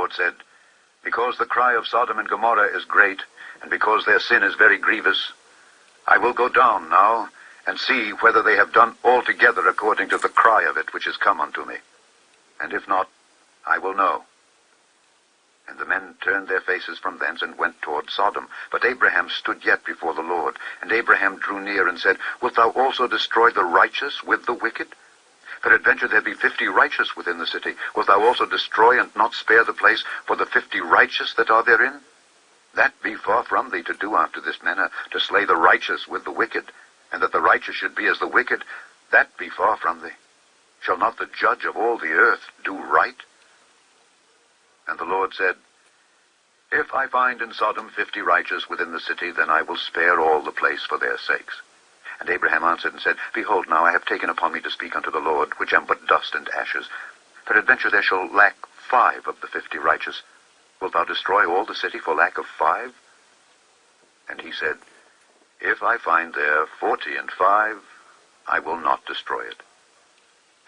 Lord said, "Because the cry of Sodom and Gomorrah is great, and because their sin is very grievous, I will go down now and see whether they have done altogether according to the cry of it which is come unto me. And if not, I will know." And the men turned their faces from thence and went toward Sodom. But Abraham stood yet before the Lord. And Abraham drew near and said, "Wilt thou also destroy the righteous with the wicked? Peradventure there be 50 righteous within the city. Wilt thou also destroy and not spare the place for the 50 righteous that are therein? That be far from thee to do after this manner, to slay the righteous with the wicked, and that the righteous should be as the wicked. That be far from thee. Shall not the judge of all the earth do right?" And the Lord said, "If I find in Sodom 50 righteous within the city, then I will spare all the place for their sakes." And Abraham answered and said, "Behold, now I have taken upon me to speak unto the Lord, which am but dust and ashes. Peradventure there shall lack 5 of the 50 righteous. Wilt thou destroy all the city for lack of 5? And he said, "If I find there 45, I will not destroy it."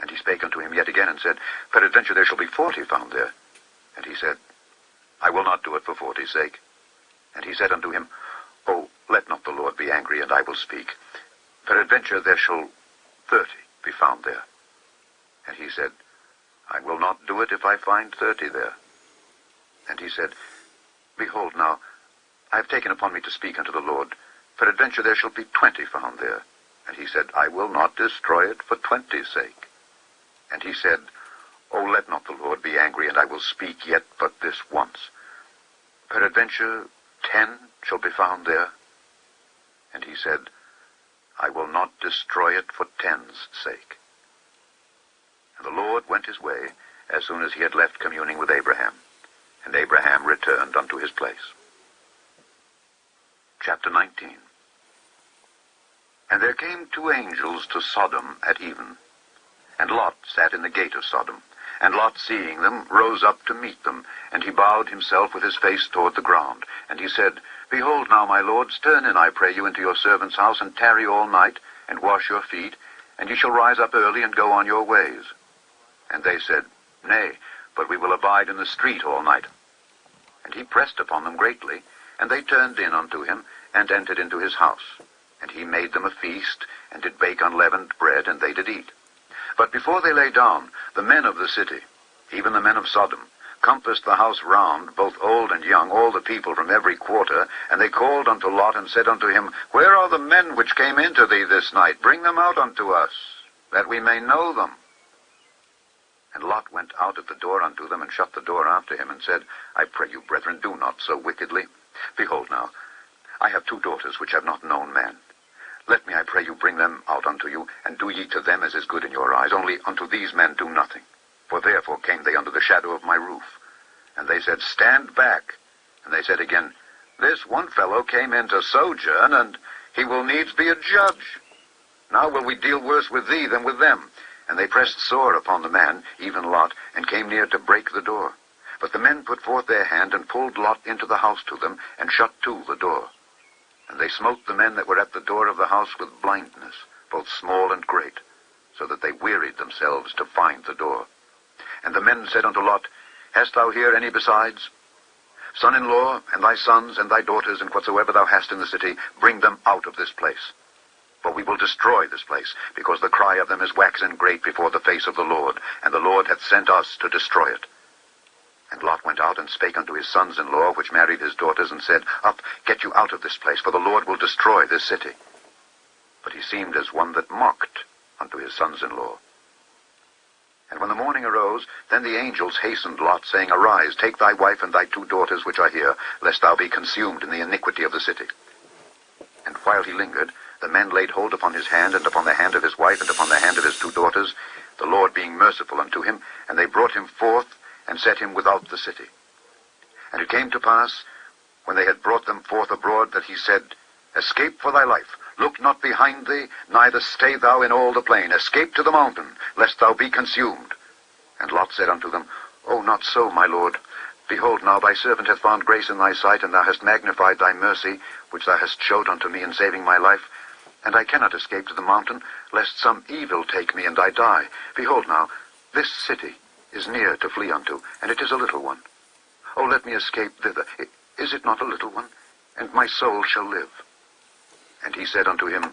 And he spake unto him yet again and said, "Peradventure there shall be 40 found there." And he said, "I will not do it for 40's sake." And he said unto him, "Oh, let not the Lord be angry, and I will speak. Peradventure there shall 30 be found there." And he said, "I will not do it if I find 30 there." And he said, "Behold now, I have taken upon me to speak unto the Lord. Peradventure there shall be 20 found there." And he said, "I will not destroy it for 20's sake." And he said, "Oh, let not the Lord be angry, and I will speak yet but this once. Peradventure 10 shall be found there." And he said, "I will not destroy it for 10's sake." And the Lord went his way as soon as he had left communing with Abraham. And Abraham returned unto his place. Chapter 19. And there came 2 angels to Sodom at even. And Lot sat in the gate of Sodom. And Lot, seeing them, rose up to meet them. And he bowed himself with his face toward the ground. And he said, "Behold now, my lords, turn in, I pray you, into your servant's house, and tarry all night, and wash your feet, and ye shall rise up early, and go on your ways." And they said, "Nay, but we will abide in the street all night." And he pressed upon them greatly, and they turned in unto him, and entered into his house. And he made them a feast, and did bake unleavened bread, and they did eat. But before they lay down, the men of the city, even the men of Sodom, compassed the house round, both old and young, all the people from every quarter. And they called unto Lot, and said unto him, "Where are the men which came into thee this night? Bring them out unto us, that we may know them." And Lot went out at the door unto them, and shut the door after him, and said, "I pray you, brethren, do not so wickedly. Behold now, I have 2 daughters which have not known man. Let me, I pray you, bring them out unto you, and do ye to them as is good in your eyes. Only unto these men do nothing. For therefore came they under the shadow of my roof." And they said, "Stand back." And they said again, "This one fellow came in to sojourn, and he will needs be a judge. Now will we deal worse with thee than with them." And they pressed sore upon the man, even Lot, and came near to break the door. But the men put forth their hand, and pulled Lot into the house to them, and shut to the door. And they smote the men that were at the door of the house with blindness, both small and great, so that they wearied themselves to find the door. And the men said unto Lot, "Hast thou here any besides? Son-in-law, and thy sons, and thy daughters, and whatsoever thou hast in the city, bring them out of this place. For we will destroy this place, because the cry of them is waxen great before the face of the Lord, and the Lord hath sent us to destroy it." And Lot went out and spake unto his sons-in-law, which married his daughters, and said, "Up, get you out of this place, for the Lord will destroy this city." But he seemed as one that mocked unto his sons-in-law. And when the morning arose, then the angels hastened Lot, saying, "Arise, take thy wife and thy 2 daughters which are here, lest thou be consumed in the iniquity of the city." And while he lingered, the men laid hold upon his hand, and upon the hand of his wife, and upon the hand of his 2 daughters, the Lord being merciful unto him, and they brought him forth, and set him without the city. And it came to pass, when they had brought them forth abroad, that he said, "Escape for thy life, look not behind thee, neither stay thou in all the plain. Escape to the mountain, lest thou be consumed." And Lot said unto them, "O, not so, my lord. Behold, now thy servant hath found grace in thy sight, and thou hast magnified thy mercy, which thou hast showed unto me in saving my life. And I cannot escape to the mountain, lest some evil take me, and I die. Behold now, this city is near to flee unto, and it is a little one. Oh, let me escape thither. Is it not a little one? And my soul shall live. And he said unto him,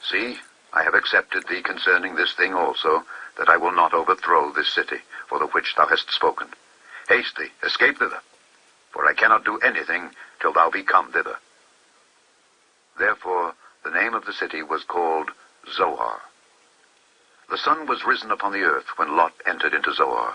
See, I have accepted thee concerning this thing also, that I will not overthrow this city, for the which thou hast spoken. Haste thee, escape thither, for I cannot do anything till thou be come thither. Therefore the name of the city was called Zoar. The sun was risen upon the earth when Lot entered into Zoar.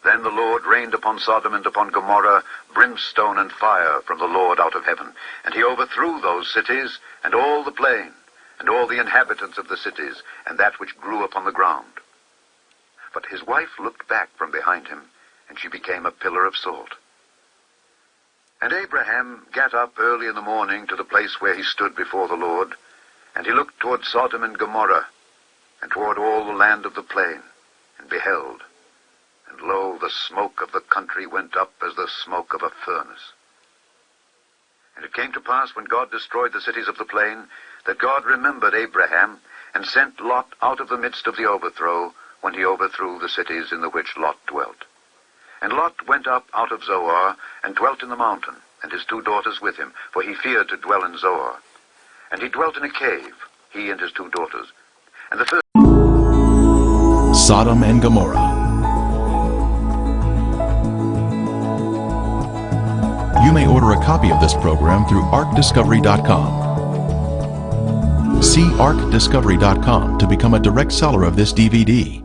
Then the Lord rained upon Sodom and upon Gomorrah brimstone and fire from the Lord out of heaven, and he overthrew those cities, and all the plain, and all the inhabitants of the cities, and that which grew upon the ground. But his wife looked back from behind him, and she became a pillar of salt. And Abraham gat up early in the morning to the place where he stood before the Lord, and he looked toward Sodom and Gomorrah, and toward all the land of the plain, and beheld, and lo, the smoke of the country went up as the smoke of a furnace. And it came to pass, when God destroyed the cities of the plain, that God remembered Abraham, and sent Lot out of the midst of the overthrow, when he overthrew the cities in the which Lot dwelt. And Lot went up out of Zoar, and dwelt in the mountain, and his 2 daughters with him, for he feared to dwell in Zoar. And he dwelt in a cave, he and his 2 daughters. And the first... Sodom and Gomorrah. You may order a copy of this program through ArkDiscovery.com. See ArkDiscovery.com to become a direct seller of this DVD.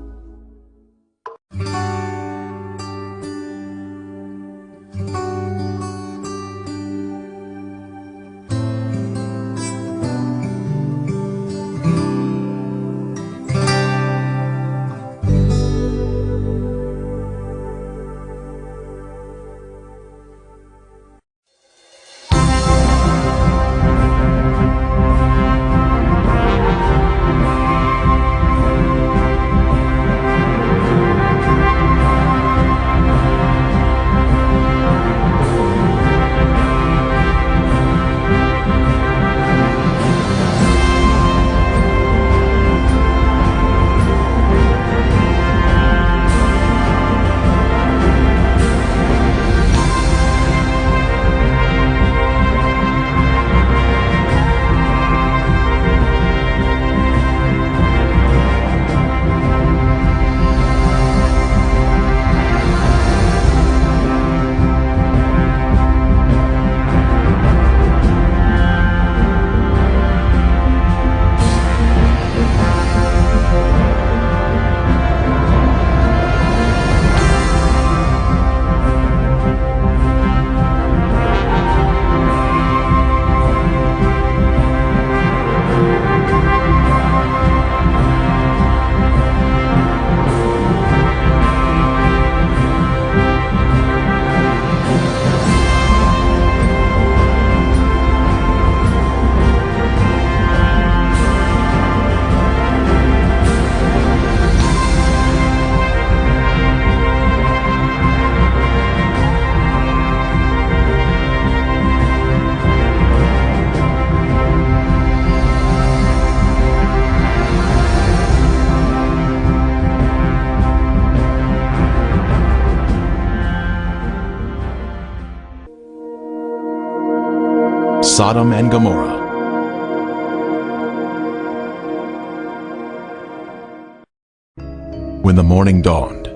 Sodom and Gomorrah. When the morning dawned,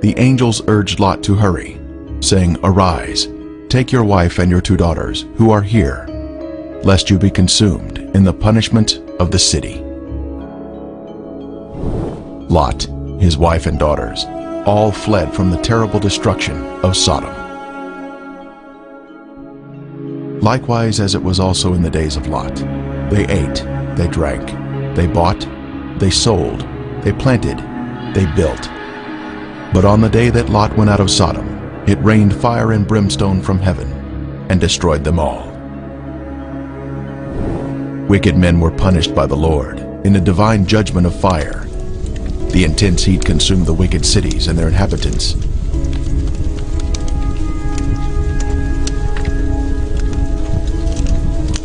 the angels urged Lot to hurry, saying, Arise, take your wife and your 2 daughters, who are here, lest you be consumed in the punishment of the city. Lot, his wife and daughters, all fled from the terrible destruction of Sodom. Likewise as it was also in the days of Lot, they ate, they drank, they bought, they sold, they planted, they built. But on the day that Lot went out of Sodom, it rained fire and brimstone from heaven, and destroyed them all. Wicked men were punished by the Lord in a divine judgment of fire. The intense heat consumed the wicked cities and their inhabitants.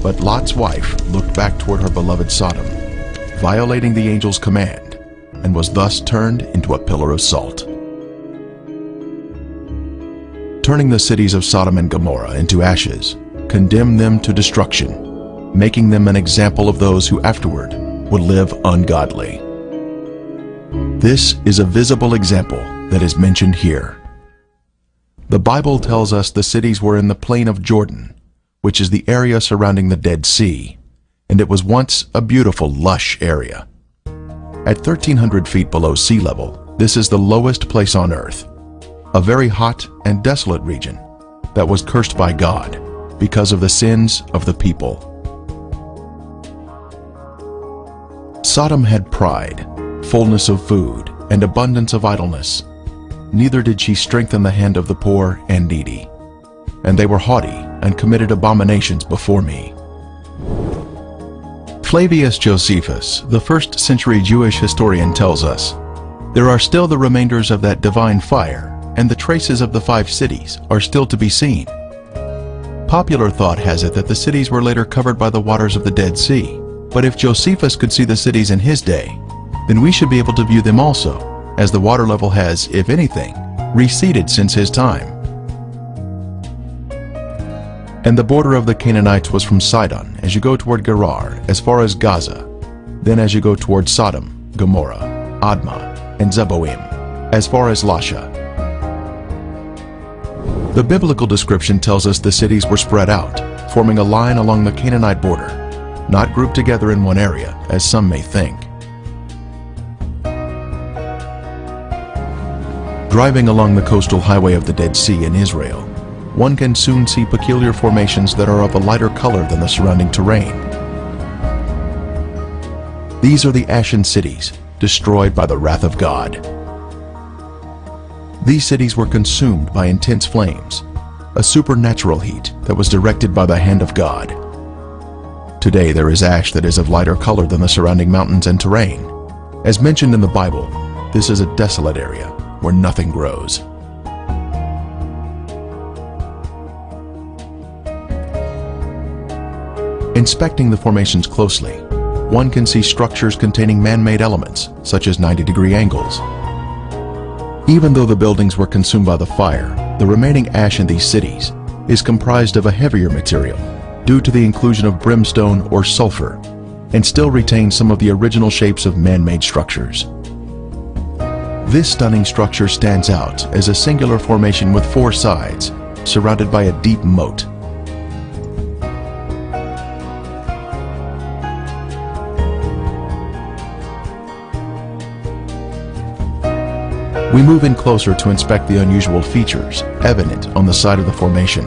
But Lot's wife looked back toward her beloved Sodom, violating the angel's command, and was thus turned into a pillar of salt. turning the cities of Sodom and Gomorrah into ashes, condemned them to destruction, making them an example of those who afterward would live ungodly. This is a visible example that is mentioned here. The Bible tells us the cities were in the plain of Jordan, which is the area surrounding the Dead Sea, and it was once a beautiful, lush area. At 1,300 feet below sea level, this is the lowest place on earth, a very hot and desolate region that was cursed by God because of the sins of the people. Sodom had pride, fullness of food, and abundance of idleness. Neither did she strengthen the hand of the poor and needy. And they were haughty and committed abominations before me. Flavius Josephus, the first-century Jewish historian, tells us, "There are still the remainders of that divine fire, and the traces of the 5 cities are still to be seen." Popular thought has it that the cities were later covered by the waters of the Dead Sea. But if Josephus could see the cities in his day, then we should be able to view them also, as the water level has, if anything, receded since his time. And the border of the Canaanites was from Sidon, as you go toward Gerar, as far as Gaza, then as you go toward Sodom, Gomorrah, Admah, and Zeboim, as far as Lasha. The biblical description tells us the cities were spread out, forming a line along the Canaanite border, not grouped together in one area, as some may think. Driving along the coastal highway of the Dead Sea in Israel, one can soon see peculiar formations that are of a lighter color than the surrounding terrain. These are the ashen cities, destroyed by the wrath of God. These cities were consumed by intense flames, a supernatural heat that was directed by the hand of God. Today there is ash that is of lighter color than the surrounding mountains and terrain. As mentioned in the Bible, this is a desolate area where nothing grows. Inspecting the formations closely, one can see structures containing man-made elements, such as 90-degree angles. Even though the buildings were consumed by the fire, the remaining ash in these cities is comprised of a heavier material due to the inclusion of brimstone or sulfur, and still retains some of the original shapes of man-made structures. This stunning structure stands out as a singular formation with 4 sides, surrounded by a deep moat. We move in closer to inspect the unusual features evident on the side of the formation.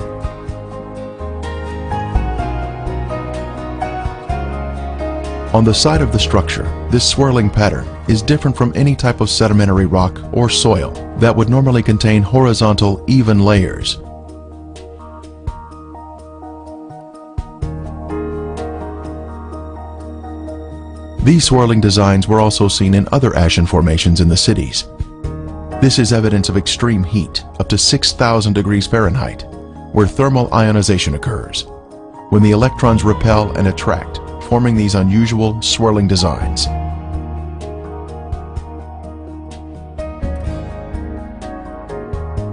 On the side of the structure, this swirling pattern is different from any type of sedimentary rock or soil that would normally contain horizontal, even layers. These swirling designs were also seen in other ashen formations in the cities. This is evidence of extreme heat, up to 6,000 degrees Fahrenheit, where thermal ionization occurs, when the electrons repel and attract, forming these unusual swirling designs.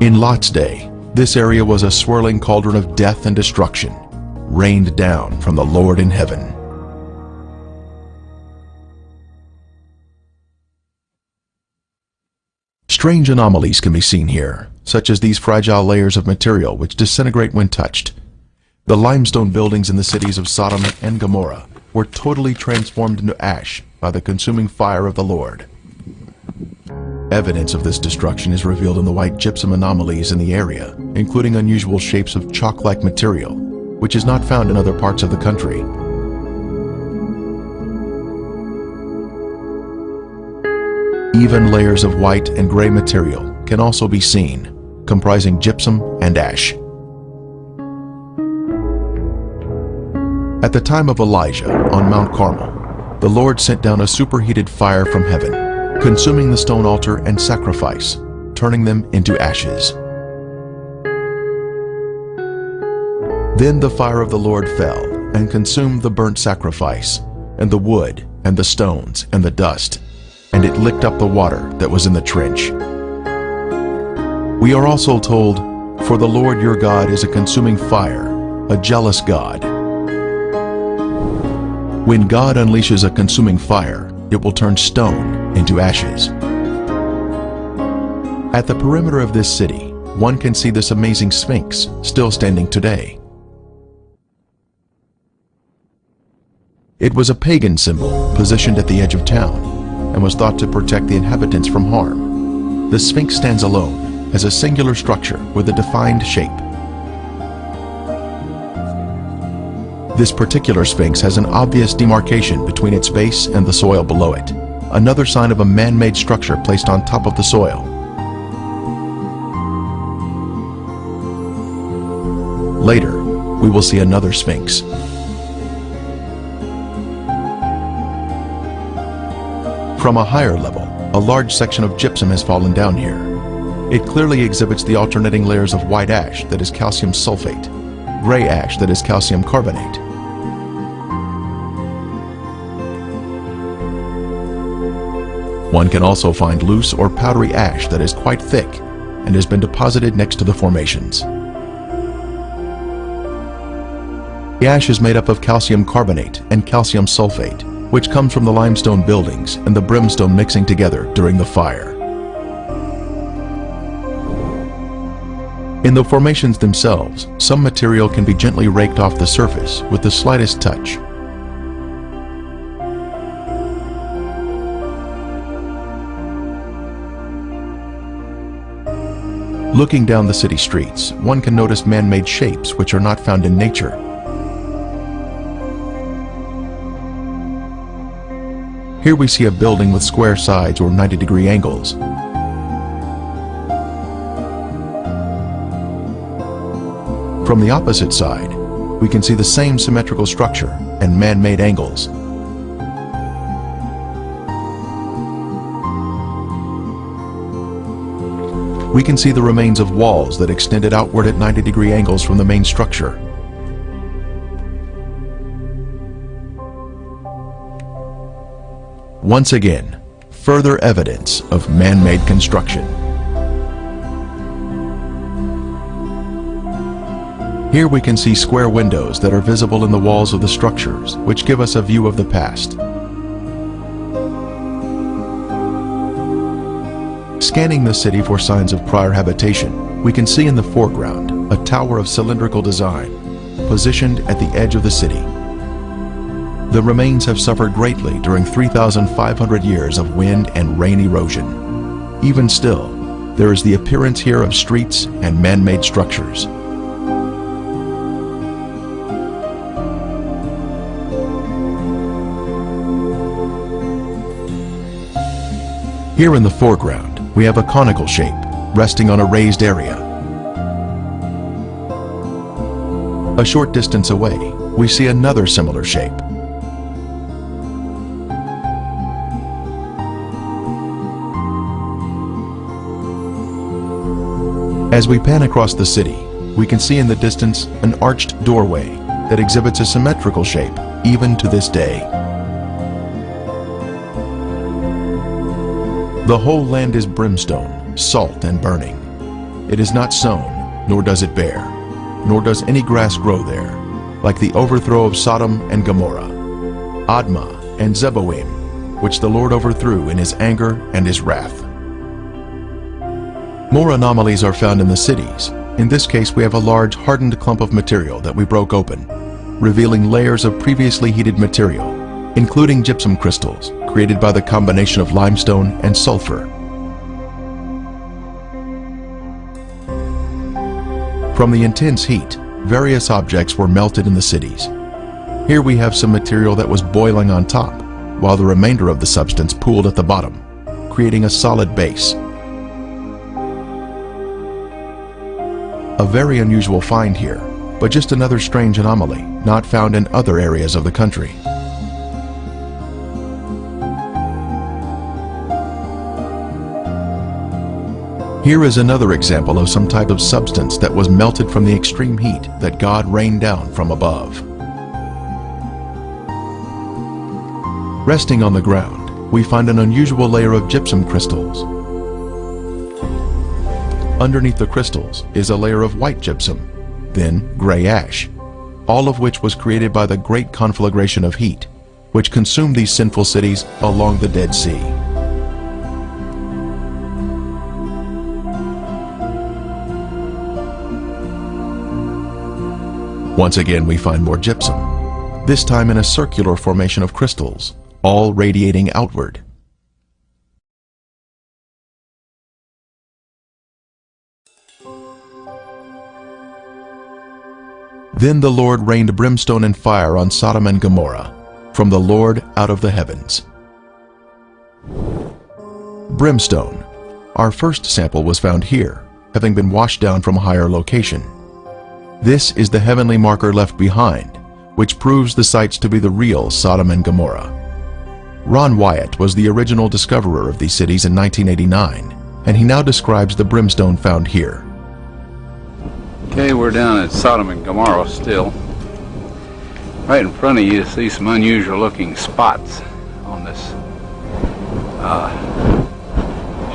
In Lot's day, this area was a swirling cauldron of death and destruction, rained down from the Lord in heaven. Strange anomalies can be seen here, such as these fragile layers of material which disintegrate when touched. The limestone buildings in the cities of Sodom and Gomorrah were totally transformed into ash by the consuming fire of the Lord. Evidence of this destruction is revealed in the white gypsum anomalies in the area, including unusual shapes of chalk-like material, which is not found in other parts of the country. Even layers of white and gray material can also be seen, comprising gypsum and ash. At the time of Elijah on Mount Carmel, the Lord sent down a superheated fire from heaven, consuming the stone altar and sacrifice, turning them into ashes. Then the fire of the Lord fell and consumed the burnt sacrifice, and the wood, and the stones, and the dust, and it licked up the water that was in the trench. We are also told, For the Lord your God is a consuming fire, a jealous God. When God unleashes a consuming fire, it will turn stone into ashes. At the perimeter of this city, one can see this amazing Sphinx still standing today. It was a pagan symbol positioned at the edge of town and was thought to protect the inhabitants from harm. The Sphinx stands alone as a singular structure with a defined shape. This particular Sphinx has an obvious demarcation between its base and the soil below it, another sign of a man-made structure placed on top of the soil. Later, we will see another Sphinx. From a higher level, a large section of gypsum has fallen down here. It clearly exhibits the alternating layers of white ash that is calcium sulfate, gray ash that is calcium carbonate. One can also find loose or powdery ash that is quite thick and has been deposited next to the formations. The ash is made up of calcium carbonate and calcium sulfate, which comes from the limestone buildings and the brimstone mixing together during the fire. In the formations themselves, some material can be gently raked off the surface with the slightest touch. Looking down the city streets, one can notice man-made shapes which are not found in nature. Here we see a building with square sides or 90-degree angles. From the opposite side, we can see the same symmetrical structure and man-made angles. We can see the remains of walls that extended outward at 90-degree angles from the main structure. Once again, further evidence of man-made construction. Here we can see square windows that are visible in the walls of the structures, which give us a view of the past. Scanning the city for signs of prior habitation, we can see in the foreground a tower of cylindrical design, positioned at the edge of the city. The remains have suffered greatly during 3,500 years of wind and rain erosion. Even still, there is the appearance here of streets and man-made structures. Here in the foreground, we have a conical shape, resting on a raised area. A short distance away, we see another similar shape. As we pan across the city, we can see in the distance an arched doorway that exhibits a symmetrical shape, even to this day. The whole land is brimstone, salt and burning. It is not sown, nor does it bear, nor does any grass grow there, like the overthrow of Sodom and Gomorrah, Admah and Zeboim, which the Lord overthrew in his anger and his wrath. More anomalies are found in the cities. In this case, we have a large hardened clump of material that we broke open, revealing layers of previously heated material, including gypsum crystals, created by the combination of limestone and sulfur. From the intense heat, various objects were melted in the cities. Here we have some material that was boiling on top, while the remainder of the substance pooled at the bottom, creating a solid base. A very unusual find here, but just another strange anomaly not found in other areas of the country. Here is another example of some type of substance that was melted from the extreme heat that God rained down from above. Resting on the ground, we find an unusual layer of gypsum crystals. Underneath the crystals is a layer of white gypsum, then gray ash, all of which was created by the great conflagration of heat, which consumed these sinful cities along the Dead Sea. Once again we find more gypsum, this time in a circular formation of crystals, all radiating outward. Then the Lord rained brimstone and fire on Sodom and Gomorrah, from the Lord out of the heavens. Brimstone. Our first sample was found here, having been washed down from a higher location. This is the heavenly marker left behind, which proves the sites to be the real Sodom and Gomorrah. Ron Wyatt was the original discoverer of these cities in 1989, and he now describes the brimstone found here. Okay, we're down at Sodom and Gomorrah still. Right in front of you see some unusual looking spots on this.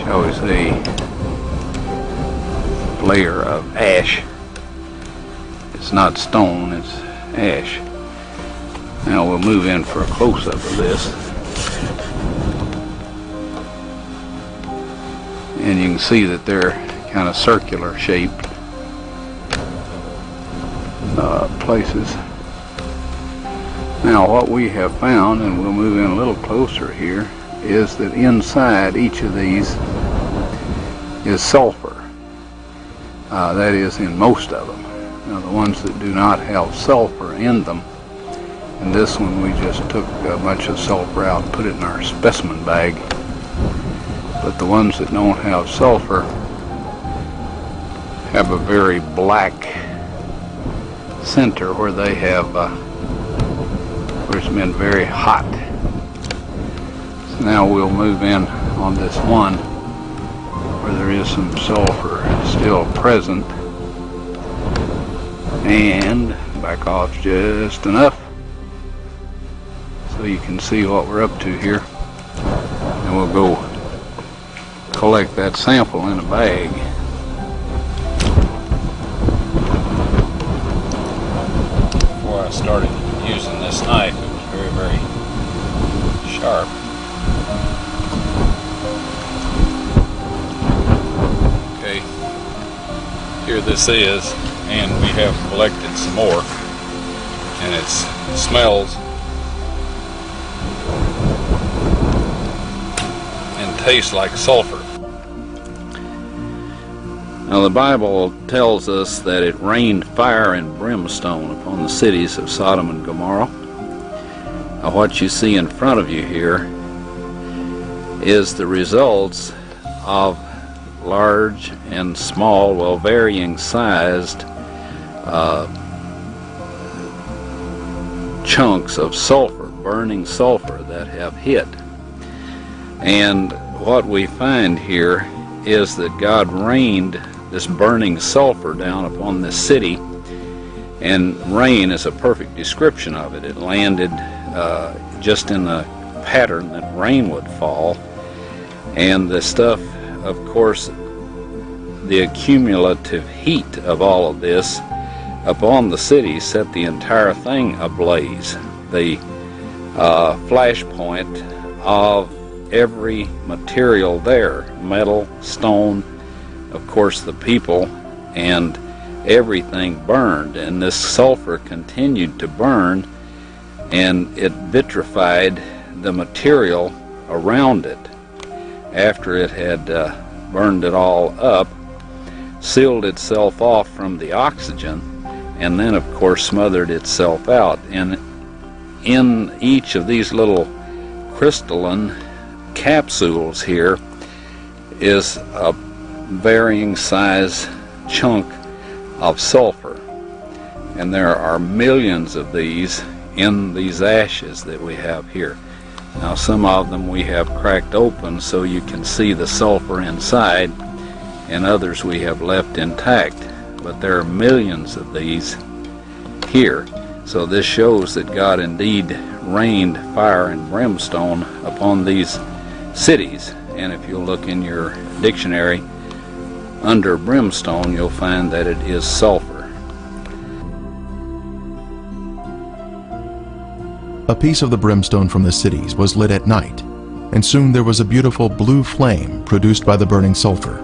Shall we say, layer of ash. It's not stone, it's ash. Now we'll move in for a close-up of this. And you can see that they're kind of circular shaped places. Now what we have found, and we'll move in a little closer here, is that inside each of these is sulfur. That is in most of them. Now the ones that do not have sulfur in them, and this one we just took a bunch of sulfur out and put it in our specimen bag. But the ones that don't have sulfur have a very black center where they have where it's been very hot. So now we'll move in on this one where there is some sulfur still present, and back off just enough so you can see what we're up to here, and we'll go collect that sample in a bag. Before I started using this knife, it was very, very sharp. Okay, here this is, and we have collected some more, and it smells and tastes like sulfur. Now the Bible tells us that it rained fire and brimstone upon the cities of Sodom and Gomorrah. Now what you see in front of you here is the results of large and small, well, varying sized chunks of sulfur, burning sulfur that have hit. And what we find here is that God rained this burning sulfur down upon this city, and rain is a perfect description of it. It landed just in the pattern that rain would fall, and the stuff, of course, the accumulative heat of all of this upon the city set the entire thing ablaze. The flashpoint of every material there, metal, stone, of course the people, and everything burned, and this sulfur continued to burn, and it vitrified the material around it after it had burned it all up, sealed itself off from the oxygen, and then of course smothered itself out. And in each of these little crystalline capsules here is a varying size chunk of sulfur, and there are millions of these in these ashes that we have here. Now some of them we have cracked open so you can see the sulfur inside, and others we have left intact, but there are millions of these here. So this shows that God indeed rained fire and brimstone upon these cities. And if you look in your dictionary, under brimstone, you'll find that it is sulfur. A piece of the brimstone from the cities was lit at night, and soon there was a beautiful blue flame produced by the burning sulfur.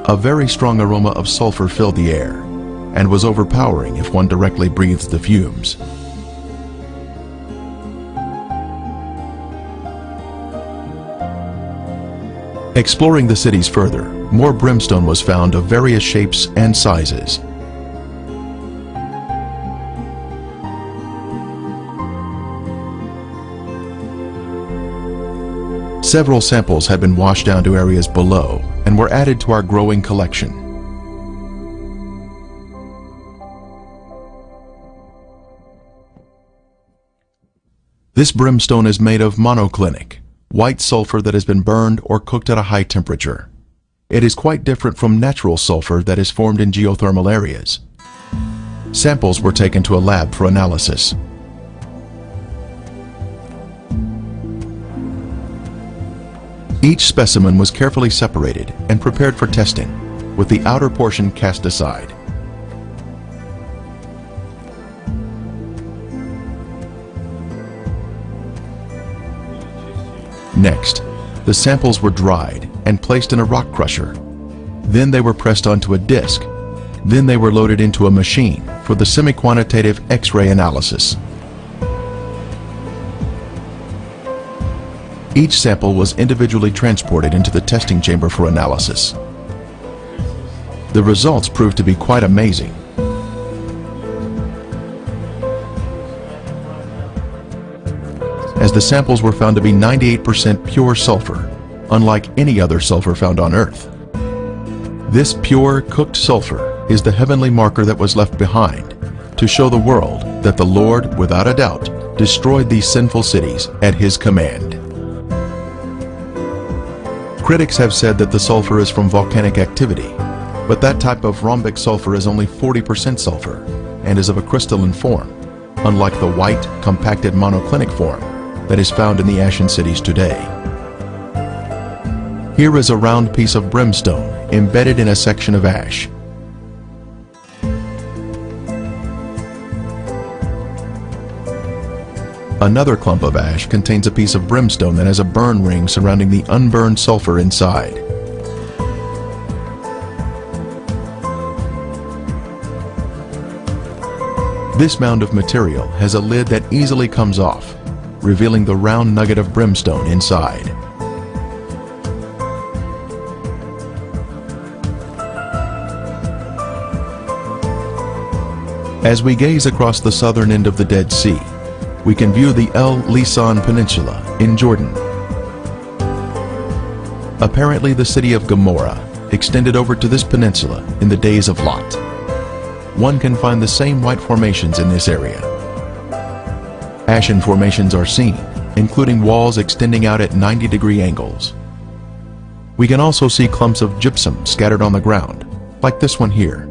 A very strong aroma of sulfur filled the air, and was overpowering if one directly breathed the fumes. Exploring the cities further, more brimstone was found of various shapes and sizes. Several samples had been washed down to areas below and were added to our growing collection. This brimstone is made of monoclinic, white sulfur that has been burned or cooked at a high temperature. It is quite different from natural sulfur that is formed in geothermal areas. Samples were taken to a lab for analysis. Each specimen was carefully separated and prepared for testing, with the outer portion cast aside. Next, the samples were dried and placed in a rock crusher. Then they were pressed onto a disc. Then they were loaded into a machine for the semi-quantitative X-ray analysis. Each sample was individually transported into the testing chamber for analysis. The results proved to be quite amazing. As the samples were found to be 98% pure sulfur, unlike any other sulfur found on Earth. This pure, cooked sulfur is the heavenly marker that was left behind to show the world that the Lord, without a doubt, destroyed these sinful cities at His command. Critics have said that the sulfur is from volcanic activity, but that type of rhombic sulfur is only 40% sulfur and is of a crystalline form, unlike the white, compacted monoclinic form that is found in the ashen cities today. Here is a round piece of brimstone embedded in a section of ash. Another clump of ash contains a piece of brimstone that has a burn ring surrounding the unburned sulfur inside. This mound of material has a lid that easily comes off, revealing the round nugget of brimstone inside. As we gaze across the southern end of the Dead Sea, we can view the El Lisan Peninsula in Jordan. Apparently the city of Gomorrah extended over to this peninsula in the days of Lot. One can find the same white formations in this area. Ashen formations are seen, including walls extending out at 90-degree angles. We can also see clumps of gypsum scattered on the ground, like this one here.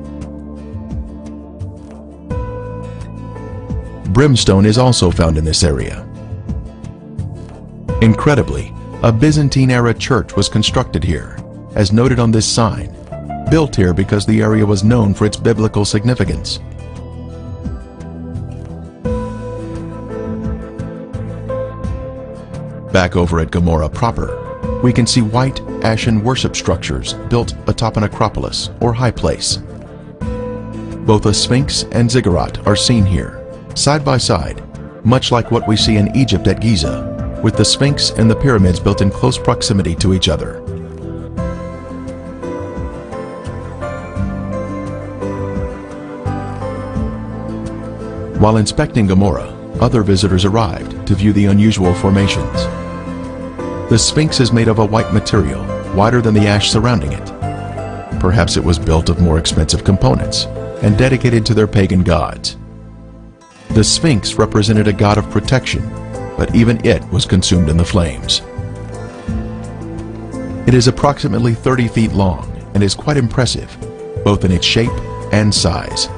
Brimstone is also found in this area. Incredibly, a Byzantine-era church was constructed here, as noted on this sign, built here because the area was known for its biblical significance. Back over at Gomorrah proper, we can see white, ashen worship structures built atop an acropolis or high place. Both a sphinx and ziggurat are seen here, side by side, much like what we see in Egypt at Giza, with the Sphinx and the pyramids built in close proximity to each other. While inspecting Gomorrah, other visitors arrived to view the unusual formations. The Sphinx is made of a white material, whiter than the ash surrounding it. Perhaps it was built of more expensive components and dedicated to their pagan gods. The Sphinx represented a god of protection, but even it was consumed in the flames. It is approximately 30 feet long and is quite impressive, both in its shape and size.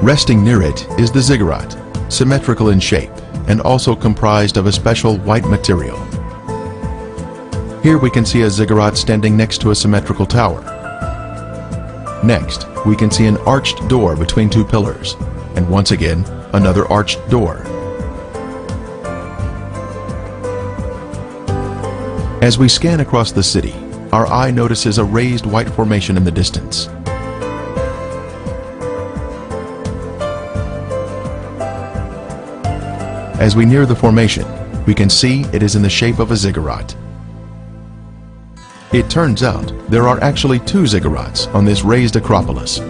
Resting near it is the ziggurat, symmetrical in shape and also comprised of a special white material. Here we can see a ziggurat standing next to a symmetrical tower. Next, we can see an arched door between two pillars, and once again, another arched door. As we scan across the city, our eye notices a raised white formation in the distance. As we near the formation, we can see it is in the shape of a ziggurat. It turns out there are actually two ziggurats on this raised acropolis.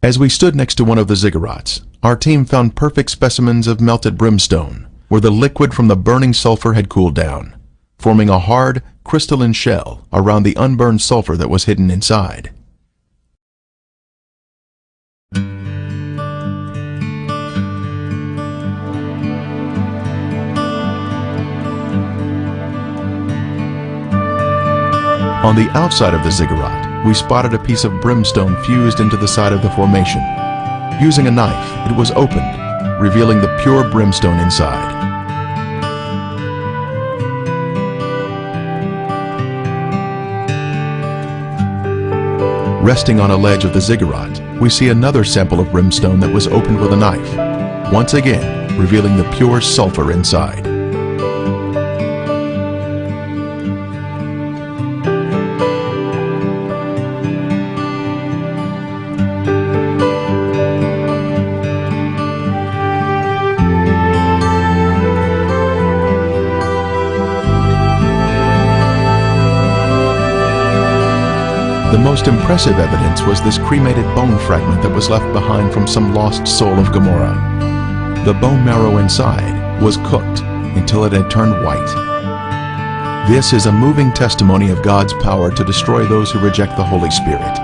As we stood next to one of the ziggurats, our team found perfect specimens of melted brimstone, where the liquid from the burning sulfur had cooled down, forming a hard, crystalline shell around the unburned sulfur that was hidden inside. On the outside of the ziggurat, we spotted a piece of brimstone fused into the side of the formation. Using a knife, it was opened, revealing the pure brimstone inside. Resting on a ledge of the ziggurat, we see another sample of brimstone that was opened with a knife, once again revealing the pure sulfur inside. The most impressive evidence was this cremated bone fragment that was left behind from some lost soul of Gomorrah. The bone marrow inside was cooked until it had turned white. This is a moving testimony of God's power to destroy those who reject the Holy Spirit.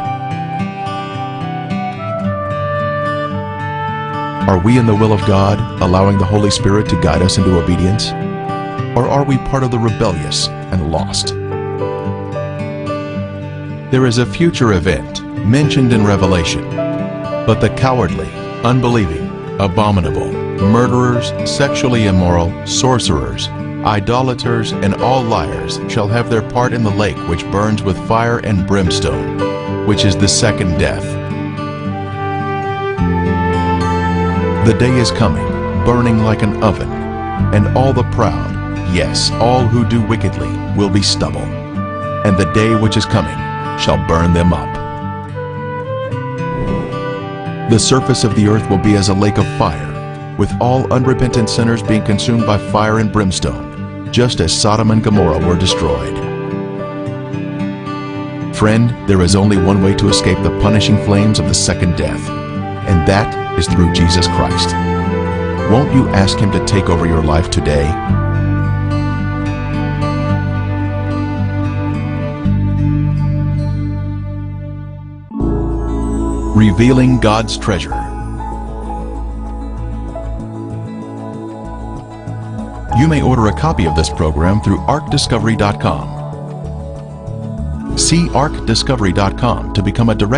Are we in the will of God, allowing the Holy Spirit to guide us into obedience? Or are we part of the rebellious and lost? There is a future event mentioned in Revelation, but the cowardly, unbelieving, abominable, murderers, sexually immoral, sorcerers, idolaters, and all liars shall have their part in the lake which burns with fire and brimstone, which is the second death. The day is coming, burning like an oven, and all the proud, yes, all who do wickedly, will be stubble. And the day which is coming shall burn them up. The surface of the earth will be as a lake of fire, with all unrepentant sinners being consumed by fire and brimstone, just as Sodom and Gomorrah were destroyed. Friend, there is only one way to escape the punishing flames of the second death, and that is through Jesus Christ. Won't you ask Him to take over your life today? Revealing God's treasure. You may order a copy of this program through arcdiscovery.com. See arcdiscovery.com to become a direct